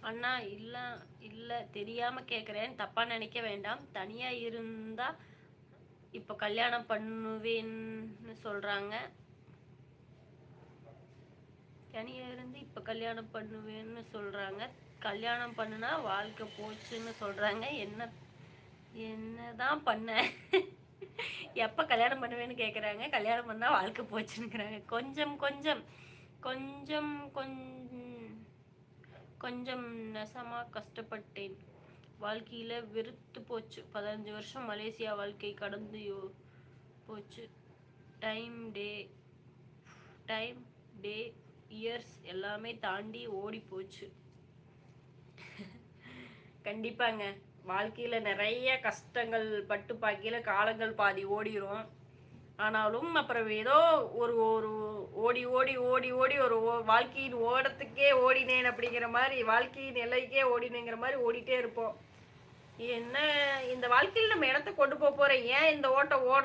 அண்ணா இல்லை தெரியாமல் கேட்குறேன், தப்பாக நினைக்க வேண்டாம். தனியாக இருந்தால் இப்போ கல்யாணம் பண்ணுவேன்னு சொல்கிறாங்க. தனியாக இருந்து இப்போ கல்யாணம் பண்ணுவேன்னு சொல்கிறாங்க. கல்யாணம் பண்ணுனா வாழ்க்கை போச்சுன்னு சொல்கிறாங்க. என்னதான் பண்ண? எப்போ கல்யாணம் பண்ணுவேன்னு கேட்குறாங்க, கல்யாணம் பண்ணால் வாழ்க்கை போச்சுன்னுக்கிறாங்க. கொஞ்சம் கொஞ்சம் கொஞ்சம் கொஞ்சம் நெசமாக கஷ்டப்பட்டேன். வாழ்க்கையில் வெறுத்து போச்சு. 15 வருஷம் மலேசியா வாழ்க்கை கடந்து போச்சு. டைம் டே இயர்ஸ் எல்லாமே தாண்டி ஓடி போச்சு. கண்டிப்பாங்க, வாழ்க்கையில் நிறைய கஷ்டங்கள் பட்டு பாக்கியில் காலங்கள் பாதி ஓடிரும். ஆனாலும் அப்புறம் ஏதோ ஒரு ஒரு ஓடி ஓடி ஓடி ஓடி ஒரு வாழ்க்கையின் ஓடத்துக்கே ஓடினேன் அப்படிங்கிற மாதிரி, வாழ்க்கையின் எல்லைக்கே ஓடினேங்கிற மாதிரி ஓடிட்டே இருப்போம். என்ன இந்த வாழ்க்கையில் நம்ம இடத்த கொண்டு போகிறோம், ஏன் இந்த ஓட்ட ஓடுற